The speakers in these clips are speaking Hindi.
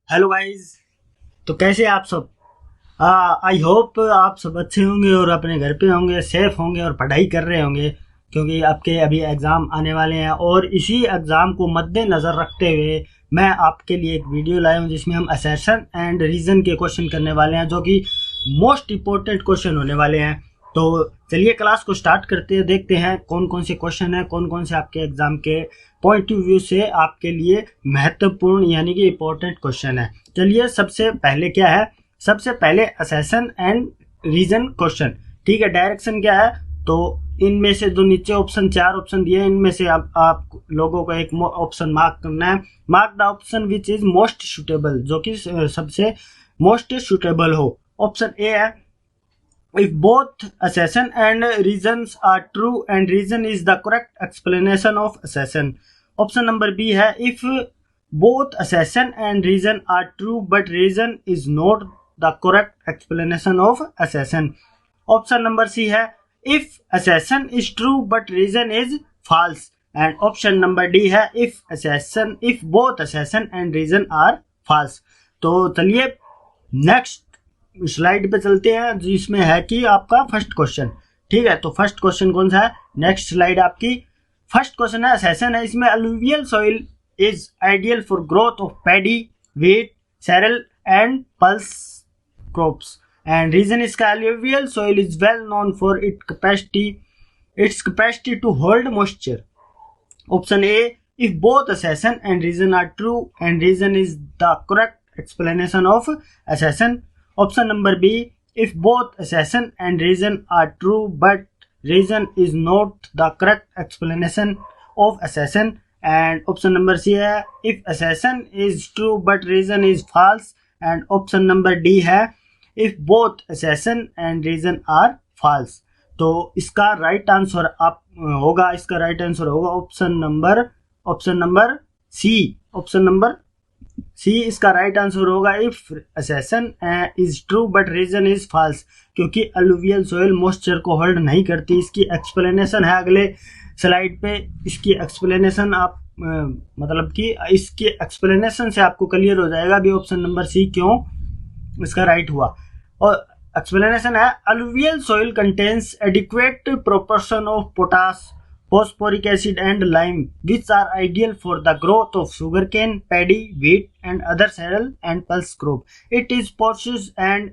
Hello guys. तो कैसे हैं आप सब? आई होप आप सब अच्छे होंगे और अपने घर पे होंगे, सेफ होंगे और पढ़ाई कर रहे होंगे, क्योंकि आपके अभी एग्ज़ाम आने वाले हैं। और इसी एग्ज़ाम को मद्देनज़र रखते हुए मैं आपके लिए एक वीडियो लाया हूं जिसमें हम असर्शन एंड रीज़न के क्वेश्चन करने वाले हैं, जो कि मोस्ट इम्पोर्टेंट क्वेश्चन होने वाले हैं। तो चलिए क्लास को स्टार्ट करते हैं, देखते हैं कौन कौन से क्वेश्चन हैं, कौन कौन से आपके एग्जाम के पॉइंट ऑफ व्यू से आपके लिए महत्वपूर्ण यानी कि इम्पोर्टेंट क्वेश्चन है। चलिए सबसे पहले क्या है, सबसे पहले असर्शन एंड रीजन क्वेश्चन। ठीक है, डायरेक्शन क्या है, तो इनमें से जो नीचे ऑप्शन 4 ऑप्शन दिए, इनमें से आप लोगों को एक ऑप्शन मार्क करना है। Mark the option which is most suitable, जो कि सबसे मोस्ट सुटेबल हो। ऑप्शन ए है if both assertion and reasons are true and reason is the correct explanation of assertion. Option number B है if both assertion and reason are true but reason is not the correct explanation of assertion. Option number C है if assertion is true but reason is false. And option number D है if both assertion and reason are false. तो चलिए नेक्स्ट स्लाइड पे चलते हैं, जिसमें है कि आपका फर्स्ट क्वेश्चन। ठीक है, तो फर्स्ट क्वेश्चन कौन सा है, नेक्स्ट स्लाइड आपकी फर्स्ट क्वेश्चन है, सेशन है। इसमें alluvial soil is ideal for growth of paddy, wheat, cereal and pulse crops. And reason इसका alluvial soil is well known for its capacity to hold moisture. Option A if both assertion and reason are true and reason is the correct explanation of assertion. Option number B if both assertion and reason are true but reason is not the correct explanation of assertion. And option number C है if assertion is true but reason is false. And option number D है if both assertion and reason are false. तो इसका राइट आंसर आप होगा, इसका राइट आंसर होगा option number C. Option number C इसका राइट आंसर होगा if assertion is true but reason is false, क्योंकि अलुवियल सोइल मॉइस्चर को होल्ड नहीं करती। इसकी एक्सप्लेनेशन है अगले स्लाइड पे। इसकी एक्सप्लेनेशन आप मतलब कि इसकी एक्सप्लेनेशन से आपको क्लियर हो जाएगा भी ऑप्शन नंबर सी क्यों इसका राइट हुआ। और एक्सप्लेनेशन है alluvial soil contains adequate proportion of potash, phosphoric acid and lime which are ideal for the growth of sugarcane, paddy, wheat and other cereal and pulse crop. It is porous and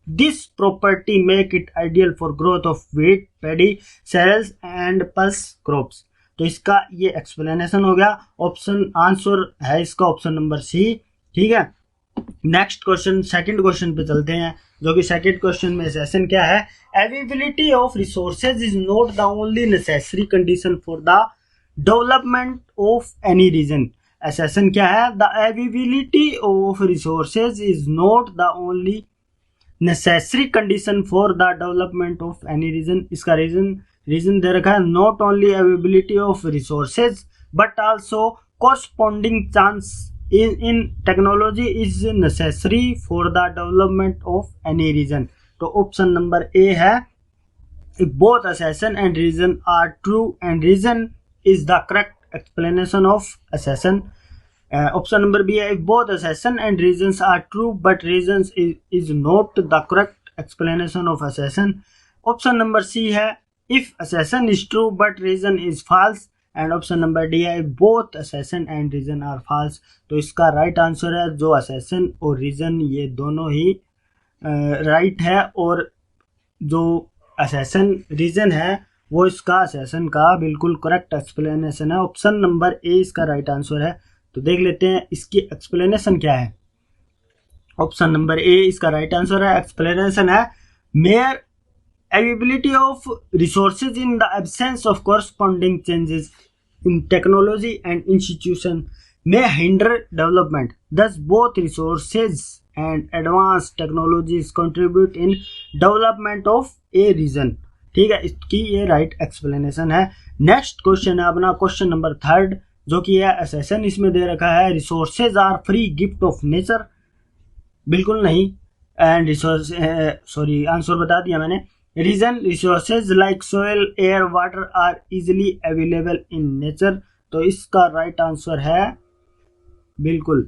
this property make it ideal for growth of wheat, paddy, cereals and pulse crops. तो इसका ये एक्सप्लेनेशन हो गया। ऑप्शन आंसर है इसका ऑप्शन नंबर सी। ठीक है, नेक्स्ट क्वेश्चन सेकंड क्वेश्चन पे चलते हैं, जो कि सेकंड क्वेश्चन में सेशन क्या है, availability of resources is not the only necessary condition for the development of any region. Session क्या है, the availability of resources is not the only necessary condition for the development of any region. इसका रीजन दे रखा है not only availability of resources but also corresponding chance in technology is necessary for the development of any region. तो ऑप्शन नंबर ए है if both assertion and reason are true and reason is the correct explanation of assertion. Option number B है if both assertion and reasons are true but reasons is not the correct explanation of assertion. Option number C है if assertion is true but reason is false. And option number D है both assertion and reason are false. तो इसका राइट आंसर है जो असर्शन और रीजन ये दोनों ही राइट है, और जो असर्शन रीजन है वो इसका असर्शन का बिल्कुल करेक्ट एक्सप्लेनेशन है। ऑप्शन नंबर ए इसका राइट आंसर है। तो देख लेते हैं इसकी एक्सप्लेनेशन क्या है। ऑप्शन नंबर ए इसका राइट आंसर है। एक्सप्लेनेशन है mayor availability of resources in the absence of corresponding changes in technology and institution may hinder development. Thus, both resources and advanced technologies contribute in development of a region. ठीक है, इसकी ये राइट एक्सप्लेनेशन है। नेक्स्ट क्वेश्चन है अपना क्वेश्चन नंबर थर्ड, जो कि है असर्शन। इसमें दे रखा है resources are free gift of nature. बिल्कुल नहीं। एंड रिसोर्स सॉरी आंसर बता दिया मैंने। Reason resources like soil, air, water are easily available in nature. तो इसका राइट आंसर है बिल्कुल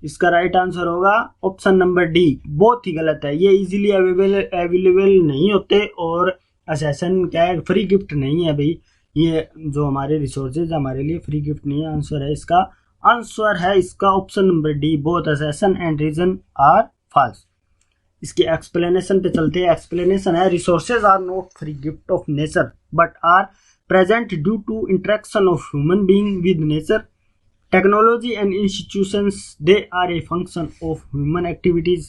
इसका राइट आंसर होगा ऑप्शन नंबर डी, बहुत ही गलत है। ये इजीली अवेलेबल नहीं होते और असेसन क्या है, फ्री गिफ्ट नहीं है भाई। ये जो हमारे रिसोर्सेज हमारे लिए फ्री गिफ्ट नहीं है। आंसर है इसका, आंसर है इसका option number D, both assertion and reason are false. इसकी एक्सप्लेनेशन पे चलते हैं। एक्सप्लेनेशन है, resources are not free gift of nature but are present due to interaction of human being with nature. Technology and institutions, they are a function of human activities.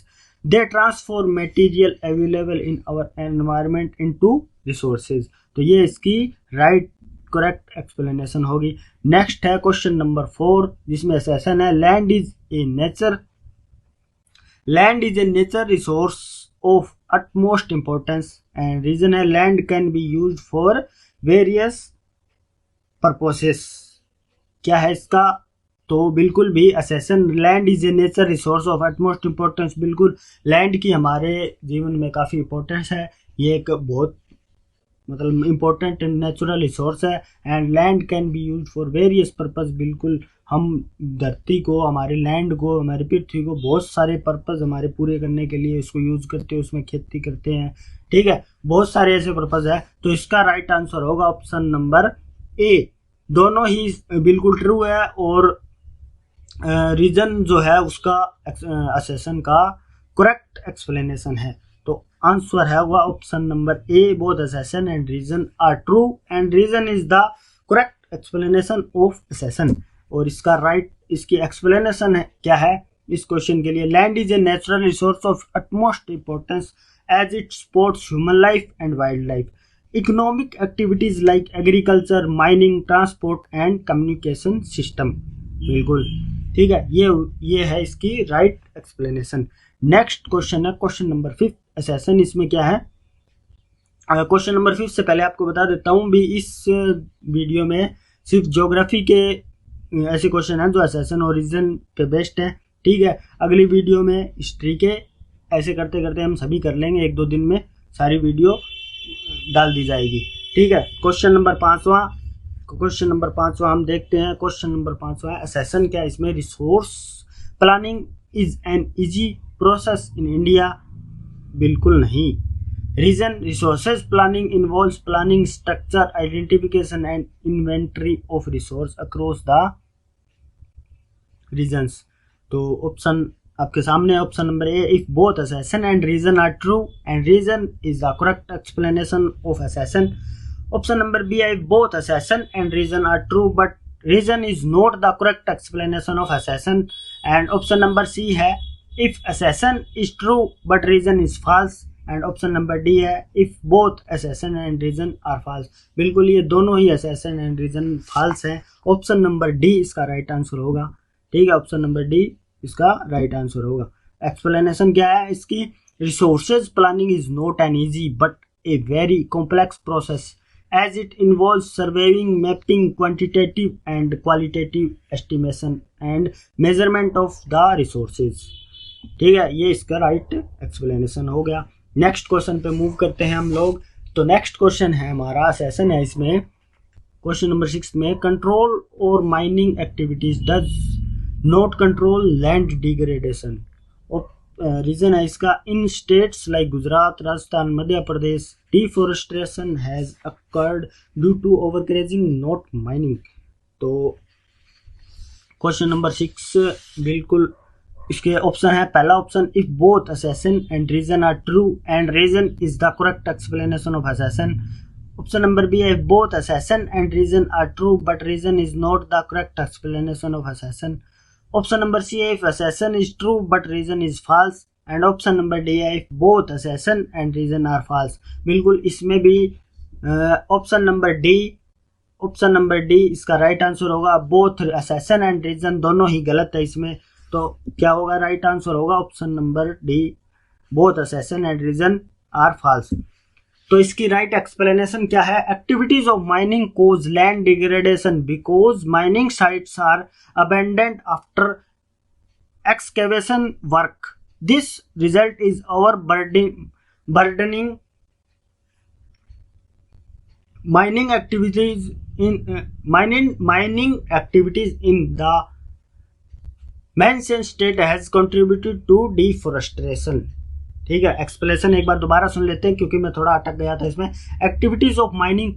They transform material available in our environment into resources. तो ये इसकी राइट करेक्ट एक्सप्लेनेशन होगी। नेक्स्ट है क्वेश्चन नंबर 4, जिसमें सेशन है land is a nature, land is a nature resource of utmost importance and reason है land can be used for various purposes. क्या है इसका, तो बिल्कुल भी assertion, land is a nature resource of utmost importance. बिल्कुल लैंड की हमारे जीवन में काफ़ी इम्पोर्टेंस है। ये एक बहुत मतलब इम्पोर्टेंट नेचुरल रिसोर्स है and land can B use for various purpose. बिल्कुल हम धरती को, हमारे लैंड को, हमारी पृथ्वी को बहुत सारे पर्पस हमारे पूरे करने के लिए इसको यूज करते हैं, उसमें खेती करते हैं, ठीक है, बहुत सारे ऐसे पर्पस है। तो इसका राइट आंसर होगा ऑप्शन नंबर ए। दोनों ही बिल्कुल ट्रू है और रीजन जो है उसका असेसन का करेक्ट एक्सप्लेनेशन है। तो आंसर है वह option number A, both assertion and reason are true and reason is the correct explanation of assertion. और इसका राइट इसकी एक्सप्लेनेशन है क्या है इस क्वेश्चन के लिए, land is a natural resource of utmost importance as it supports human life and wild life, economic activities like agriculture, mining, transport and communication system. बिल्कुल ठीक है, ये है इसकी राइट एक्सप्लेनेशन। नेक्स्ट क्वेश्चन है क्वेश्चन नंबर 5 असेसन। इसमें क्या है, क्वेश्चन नंबर 5 से पहले आपको बता देता हूँ भी, इस वीडियो में सिर्फ ज्योग्राफी के ऐसे क्वेश्चन हैं जो असेसन और रीजन पे बेस्ड है, ठीक है। अगली वीडियो में हिस्ट्री के ऐसे करते करते हम सभी कर लेंगे, 1-2 दिन में सारी वीडियो डाल दी जाएगी, ठीक है। क्वेश्चन नंबर 5वां हम देखते हैं। क्वेश्चन नंबर 5वां है असेसन क्या है इसमें, resource planning is an easy process in India. बिल्कुल नहीं। रीजन, resources planning involves planning, structure, identification and inventory of resource across the regions. तो ऑप्शन आपके सामने option number A, if both assertion and reason are true and reason is the correct explanation of assertion. Option number B, if both assassin and reason are true but reason is not the correct explanation of assassin. And option number C है, if assassin is true but reason is false. And option number D है, if both assassin and reason are false. बिल्कुल ये दोनों ही assassin and reason false है। ऑप्शन नंबर डी इसका राइट आंसर होगा, ठीक है, ऑप्शन नंबर डी इसका राइट आंसर होगा। एक्सप्लेनेशन क्या है इसकी, resources planning is not an easy but a very complex process as it involves surveying, mapping, quantitative and qualitative estimation and measurement of the resources। ठीक है, ये इसका राइट एक्सप्लेनेशन हो गया। नेक्स्ट क्वेश्चन पे मूव करते हैं हम लोग। तो नेक्स्ट क्वेश्चन है हमारा सेशन है इसमें क्वेश्चन नंबर 6 में, कंट्रोल और mining activities does not control land degradation. Reason है इसका, in states like Gujarat, Rajasthan, Madhya Pradesh, deforestation has occurred due to overgrazing not mining. तो क्वेश्चन नंबर 6 बिल्कुल इसके ऑप्शन है, पहला option, if both assertion and reason are true and reason is the correct explanation of assertion. Option number B है, if both assertion and reason are true but reason is not the correct explanation of assertion. Option number C है, if assassin is true but reason is false। And option number D है, इफ बोथ assassin and reason are false। बिल्कुल इसमें भी ऑप्शन नंबर डी इसका राइट आंसर होगा। बोथ assassin and reason दोनों ही गलत है इसमें, तो क्या होगा राइट आंसर होगा option number D, both assassin and reason are false। तो इसकी राइट एक्सप्लेनेशन क्या है, activities of mining cause land degradation because mining sites are abandoned after excavation work, this result is over burdening mining activities in the mentioned state has contributed to deforestation. ठीक है, एक्सप्लेनेशन एक बार दोबारा सुन लेते हैं क्योंकि मैं थोड़ा अटक गया था इसमें। Activities of mining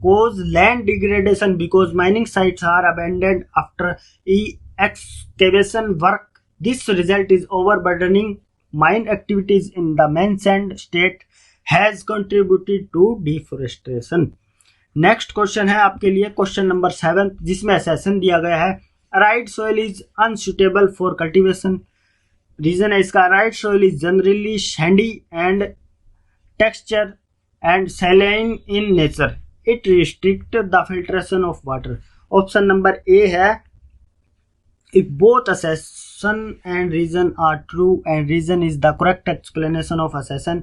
cause land degradation because mining sites are abandoned after excavation work. This result is overburdening mine activities in the mentioned state has contributed to deforestation. Next question है आपके लिए क्वेश्चन नंबर 7, जिसमें असेसन दिया गया है arid soil is unsuitable for cultivation. Reason है इसका right soil is generally sandy and texture and saline in nature, it restrict the filtration of water. Option number A है इफ बोथ assertion and reason are true and reason is the correct explanation of assertion.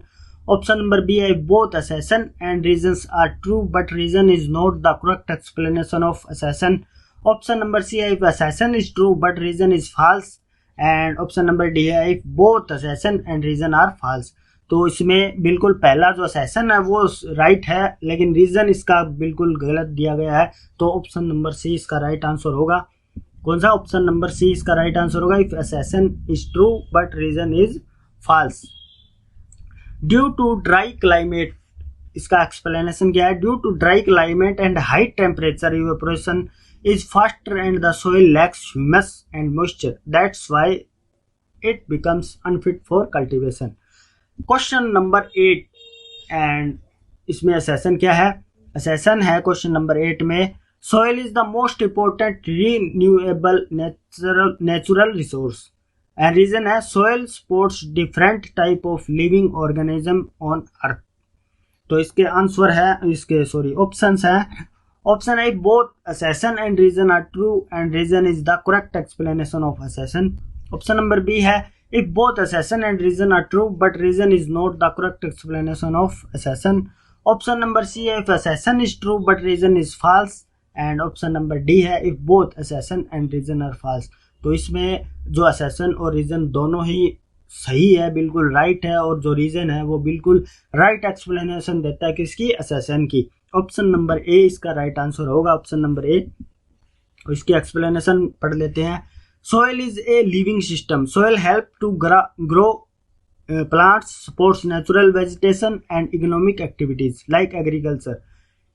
Option number B है if both assertion and reasons are true but reason is not the correct explanation of assertion. Option number C है if assertion is true but reason is false. And option number D है if both assertion and reason are false. तो इसमें बिल्कुल पहला जो assertion है वो राइट है लेकिन रीजन इसका बिल्कुल गलत दिया गया है, तो ऑप्शन नंबर सी इसका राइट आंसर होगा। कौन सा? ऑप्शन नंबर सी इसका राइट आंसर होगा if assertion is true but reason is false. Due to dry climate, इसका एक्सप्लेनेशन क्या है? Due to dry climate and high temperature evaporation is faster and the soil lacks humus and moisture, that's why it becomes unfit for cultivation. Question number 8 and इसमें assertion क्या है? assertion है क्वेश्चन नंबर 8 में soil is the most important renewable natural resource and reason है soil supports different type of living organism on earth. तो इसके आंसर है ऑप्शंस है। ऑप्शन है both assertion and reason are true and reason is the correct explanation of assertion. Option number B है if both assertion and reason are true but reason is not the correct explanation of assertion. Option number C है if assertion is true but reason is false. And option number D है if both assertion and reason are false. तो इसमें जो assertion और reason दोनों ही सही है, बिल्कुल राइट है, और जो रीजन है वो बिल्कुल राइट एक्सप्लेनेशन देता है किसकी? assertion की। ऑप्शन नंबर ए इसका राइट आंसर होगा, ऑप्शन नंबर ए। इसकी एक्सप्लेनेशन पढ़ लेते हैं। Soil is a living system, soil help to grow plants, supports natural vegetation and economic activities like agriculture.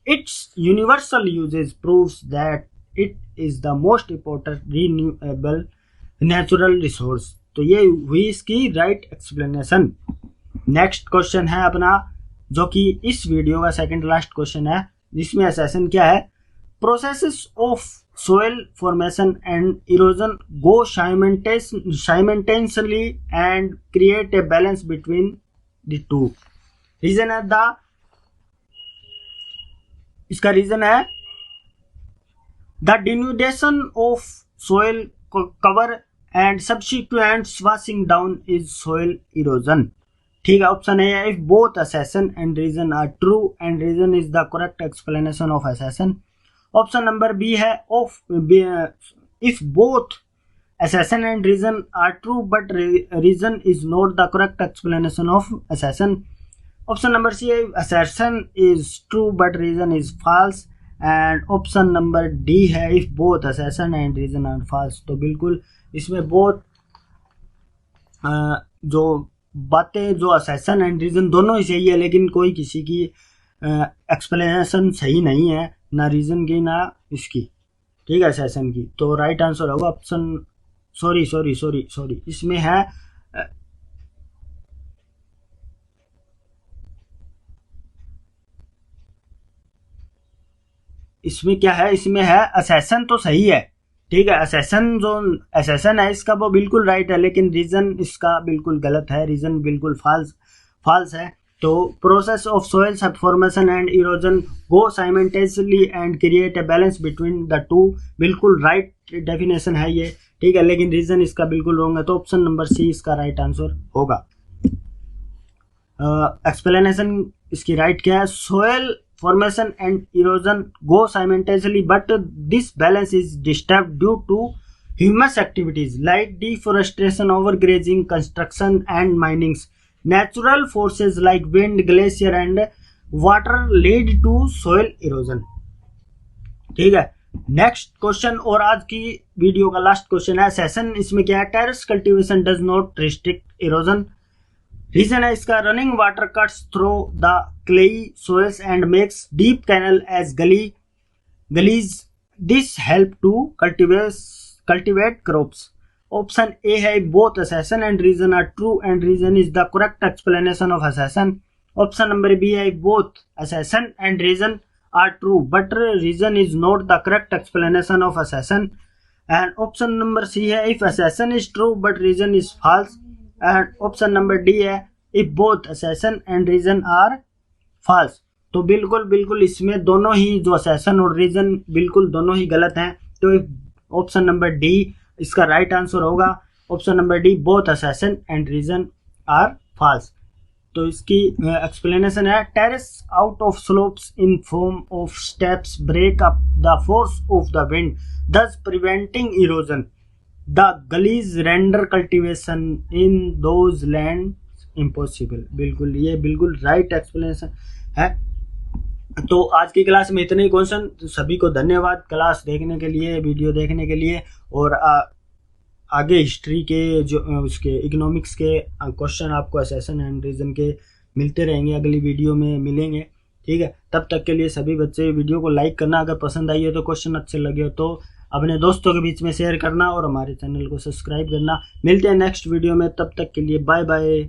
Its universal uses proves that it is the most important renewable natural resource. तो ये हुई इसकी राइट एक्सप्लेनेशन। नेक्स्ट क्वेश्चन है अपना, जो कि इस वीडियो का सेकंड लास्ट क्वेश्चन है, जिसमें assertion क्या है? Processes of soil formation and erosion go simultaneously and create a balance between the two. Reason है इसका रीजन है the denudation of soil cover and subsequent washing down is soil erosion. ठीक है, ऑप्शन ए है इफ बोथ assertion and reason are true and reason is the correct explanation of assertion. Option number B है if both assertion and reason are true but reason is not the correct explanation of assertion. Option number C है assertion is true but reason is false. And option number D है if both assertion and reason are false. तो बिल्कुल इसमें बहुत जो बातें जो assertion एंड रीजन दोनों ही सही है, लेकिन कोई किसी की एक्सप्लेनेशन सही नहीं है, ना रीजन की ना इसकी। ठीक है, assertion की। तो राइट आंसर होगा ऑप्शन सॉरी इसमें है इसमें क्या है? इसमें है assertion तो सही है। ठीक है, assertion है इसका वो बिल्कुल राइट है, लेकिन रीजन इसका बिल्कुल गलत है, रीजन बिल्कुल फाल्स है। तो process of soil formation and erosion go simultaneously and create a balance between the to, बिल्कुल राइट डेफिनेशन है ये। ठीक है, लेकिन रीजन इसका बिल्कुल रॉन्ग है, तो ऑप्शन नंबर सी इसका राइट आंसर होगा। एक्सप्लेनेशन इसकी राइट क्या है? Soil formation and erosion go simultaneously but this balance is disturbed due to humus activities like deforestation, overgrazing, construction and mining. Natural forces like wind, glacier and water lead to soil erosion. ठीक है, नेक्स्ट क्वेश्चन और आज की वीडियो का लास्ट क्वेश्चन है सेशन। इसमें क्या है, terrace cultivation does not restrict erosion. Reason है इसका, running water cuts through the clayey soils and makes deep canal as gullies, this help to cultivate crops. Option A है both assertion and reason are true and reason is the correct explanation of assertion. Option number B है both assertion and reason are true but reason is not the correct explanation of assertion. And option number C है if assertion is true but reason is false. And option number D है if both assertion and reason are false. तो बिल्कुल इसमें दोनों ही जो assertion और reason बिल्कुल दोनों ही गलत हैं। तो ऑप्शन नंबर डी इसका राइट आंसर होगा। Option number D both assertion and reason are false. तो इसकी एक्सप्लेनेशन है, terrace out of slopes in form of steps break up the force of the wind thus preventing erosion, the gullies render cultivation in those land impossible. बिल्कुल ये बिल्कुल राइट एक्सप्लेनेशन है। तो आज की क्लास में इतने ही क्वेश्चन। तो सभी को धन्यवाद क्लास देखने के लिए, वीडियो देखने के लिए। और आगे हिस्ट्री के जो उसके इकोनॉमिक्स के क्वेश्चन आपको assertion एंड रीजन के मिलते रहेंगे, अगली वीडियो में मिलेंगे। ठीक है, तब तक के लिए सभी बच्चे वीडियो को लाइक करना, अगर पसंद आई है तो क्वेश्चन अच्छे लगे तो अपने दोस्तों के बीच में शेयर करना और हमारे चैनल को सब्सक्राइब करना। मिलते हैं नेक्स्ट वीडियो में, तब तक के लिए बाय बाय।